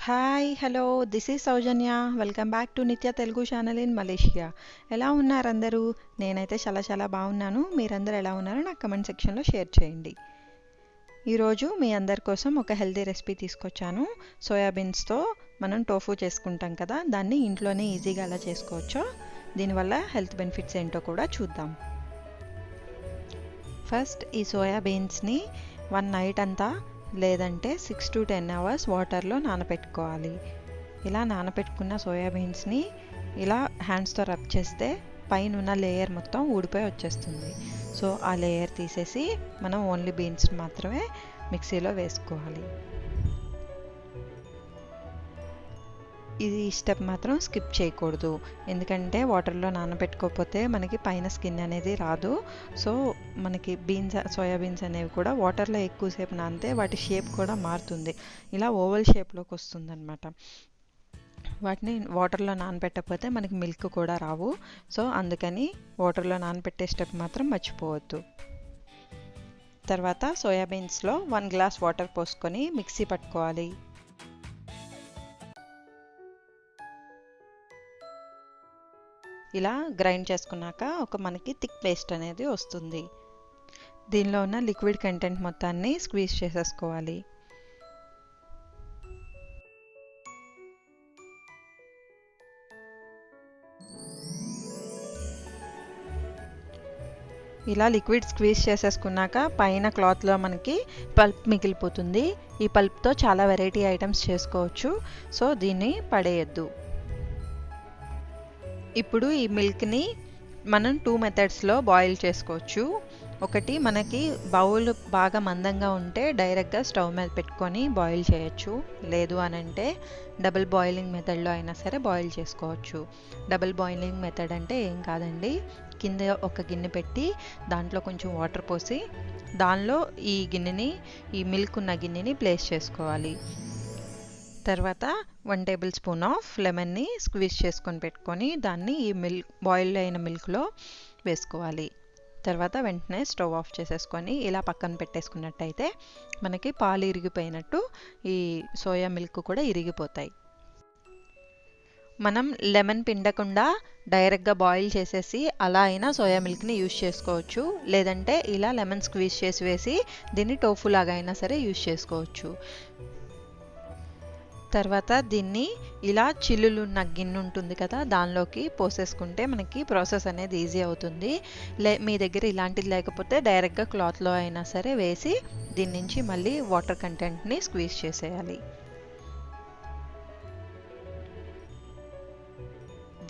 Hi hello this is Soujanya. Welcome back to నిత్య Telugu channel in Malaysia. ఎలా ఉన్నారు అందరూ? నేనైతే చాలా బాగున్నాను. మీరందరూ ఎలా ఉన్నారో నాకు కమెంట్ సెక్షన్లో షేర్ చేయండి. ఈరోజు మీ అందరి కోసం ఒక హెల్తీ రెసిపీ తీసుకొచ్చాను. సోయాబీన్స్తో మనం టోఫు చేసుకుంటాం కదా, దాన్ని ఇంట్లోనే ఈజీగా ఎలా చేసుకోవచ్చో, దీనివల్ల హెల్త్ బెనిఫిట్స్ ఏంటో కూడా చూద్దాం. ఫస్ట్ ఈ సోయాబీన్స్ని వన్ నైట్ అంతా లేదంటే 6 to 10 hours వాటర్లో నానబెట్టుకోవాలి. ఇలా నానబెట్టుకున్న సోయాబీన్స్ని ఇలా హ్యాండ్స్తో రబ్ చేస్తే పైన ఉన్న లేయర్ మొత్తం ఊడిపోయి వచ్చేస్తుంది. సో ఆ లేయర్ తీసేసి మనం ఓన్లీ బీన్స్ మాత్రమే మిక్సీలో వేసుకోవాలి. ఇది స్టెప్ మాత్రం స్కిప్ చేయకూడదు, ఎందుకంటే వాటర్లో నానబెట్టుకోకపోతే మనకి పైన స్కిన్ అనేది రాదు. సో మనకి సోయాబీన్స్ అనేవి కూడా వాటర్లో ఎక్కువసేపు నానితే వాటి షేప్ కూడా మారుతుంది, ఇలా ఓవల్ షేప్లోకి వస్తుంది అనమాట. వాటిని వాటర్లో నానబెట్టకపోతే మనకి మిల్క్ కూడా రావు. సో అందుకని వాటర్లో నానబెట్టే స్టెప్ మాత్రం మర్చిపోవద్దు. తర్వాత సోయాబీన్స్లో 1 glass వాటర్ పోసుకొని మిక్సీ పట్టుకోవాలి. ఇలా గ్రైండ్ చేసుకున్నాక మనకి థిక్ పేస్ట్ అనేది వస్తుంది. దీనిలో ఉన్న లిక్విడ్ కంటెంట్ మొత్తాన్ని స్క్వీజ్ చేసేసుకోవాలి. ఇలా లిక్విడ్ స్క్వీజ్ చేసేసుకున్నాక పైన క్లాత్లో మనకి పల్ప్ మిగిలిపోతుంది. ఈ పల్ప్తో చాలా వెరైటీ ఐటమ్స్ చేసుకోవచ్చు. సో దీన్ని పడేయద్దు. ఇప్పుడు ఈ మిల్క్ని మనం 2 మెథడ్స్లో బాయిల్ చేసుకోవచ్చు. ఒకటి, మనకి బౌల్ బాగా మందంగా ఉంటే డైరెక్ట్గా స్టవ్ మీద పెట్టుకొని బాయిల్ చేయొచ్చు. లేదు అనంటే డబుల్ బాయిలింగ్ మెథడ్లో అయినా సరే బాయిల్ చేసుకోవచ్చు. డబుల్ బాయిలింగ్ మెథడ్ అంటే ఏం కాదండి, కింద ఒక గిన్నె పెట్టి దాంట్లో కొంచెం వాటర్ పోసి దానిలో ఈ మిల్క్ ఉన్న గిన్నెని ప్లేస్ చేసుకోవాలి. తర్వాత 1 tablespoon ఆఫ్ లెమన్ని స్క్వీజ్ చేసుకొని పెట్టుకొని దాన్ని ఈ బాయిల్ అయిన మిల్క్లో వేసుకోవాలి. తర్వాత వెంటనే స్టవ్ ఆఫ్ చేసేసుకొని ఇలా పక్కన పెట్టేసుకున్నట్టయితే మనకి పాలు ఇరిగిపోయినట్టు ఈ సోయా మిల్క్ కూడా ఇరిగిపోతాయి. మనం లెమన్ పిండకుండా డైరెక్ట్గా బాయిల్ చేసేసి అలా అయినా సోయా మిల్క్ని యూజ్ చేసుకోవచ్చు. లేదంటే ఇలా లెమన్ స్క్వీజ్ చేసి వేసి దీన్ని టోఫు లాగా అయినా సరే యూజ్ చేసుకోవచ్చు. తర్వాత దీన్ని ఇలా చిల్లులున్న గిన్నె ఉంటుంది కదా, దానిలోకి పోసేసుకుంటే మనకి ప్రాసెస్ అనేది ఈజీ అవుతుంది. మీ దగ్గర ఇలాంటిది లేకపోతే డైరెక్ట్గా క్లాత్లో అయినా సరే వేసి దీని నుంచి మళ్ళీ వాటర్ కంటెంట్ని స్క్వీజ్ చేసేయాలి.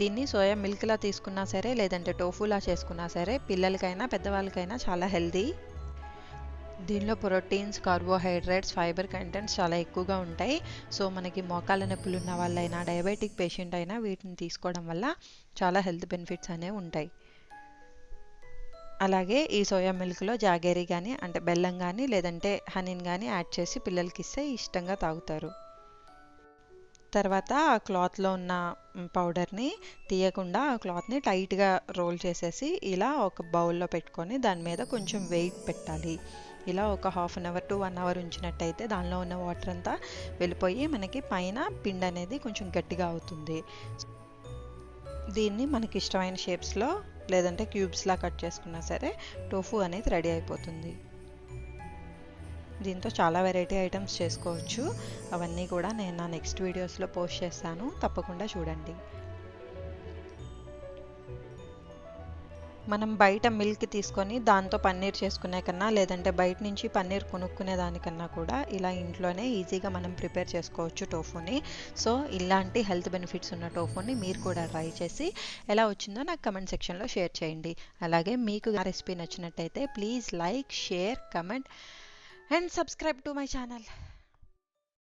దీన్ని సోయా మిల్క్లా తీసుకున్నా సరే లేదంటే టోఫులా చేసుకున్నా సరే పిల్లలకైనా పెద్దవాళ్ళకైనా చాలా హెల్దీ. దీనిలో ప్రోటీన్స్, కార్బోహైడ్రేట్స్, ఫైబర్ కంటెంట్స్ చాలా ఎక్కువగా ఉంటాయి. సో మనకి మోకాళ్ళ నొప్పులు ఉన్న వాళ్ళైనా డయాబెటిక్ పేషెంట్ అయినా వీటిని తీసుకోవడం వల్ల చాలా హెల్త్ బెనిఫిట్స్ అనేవి ఉంటాయి. అలాగే ఈ సోయా మిల్క్లో జాగేరీ కానీ అంటే బెల్లం కానీ లేదంటే హనీని కానీ యాడ్ చేసి పిల్లలకి ఇస్తే ఇష్టంగా తాగుతారు. తర్వాత ఆ క్లాత్లో ఉన్న పౌడర్ని తీయకుండా ఆ క్లాత్ని టైట్గా రోల్ చేసేసి ఇలా ఒక బౌల్లో పెట్టుకొని దాని మీద కొంచెం వెయిట్ పెట్టాలి. ఇలా ఒక 1/2 hour to 1 hour ఉంచినట్టయితే దానిలో ఉన్న వాటర్ అంతా వెళ్ళిపోయి మనకి పైన పిండి అనేది కొంచెం గట్టిగా అవుతుంది. దీన్ని మనకి ఇష్టమైన షేప్స్లో లేదంటే క్యూబ్స్లా కట్ చేసుకున్నా సరే టోఫు అనేది రెడీ అయిపోతుంది. దీంతో చాలా వెరైటీ ఐటమ్స్ చేసుకోవచ్చు. అవన్నీ కూడా నేను నా నెక్స్ట్ వీడియోస్లో పోస్ట్ చేస్తాను, తప్పకుండా చూడండి. మనం బయట మిల్క్ తీసుకొని దాంతో పన్నీర్ చేసుకునే కన్నా లేదంటే బయట నుంచి పన్నీర్ కొనుక్కునే దానికన్నా కూడా ఇలా ఇంట్లోనే ఈజీగా మనం ప్రిపేర్ చేసుకోవచ్చు టోఫుని. సో ఇలాంటి హెల్త్ బెనిఫిట్స్ ఉన్న టోఫుని మీరు కూడా ట్రై చేసి ఎలా వచ్చిందో నాకు కమెంట్ సెక్షన్లో షేర్ చేయండి. అలాగే మీకు ఆ రెసిపీ నచ్చినట్టయితే please like, share, comment and subscribe to my channel.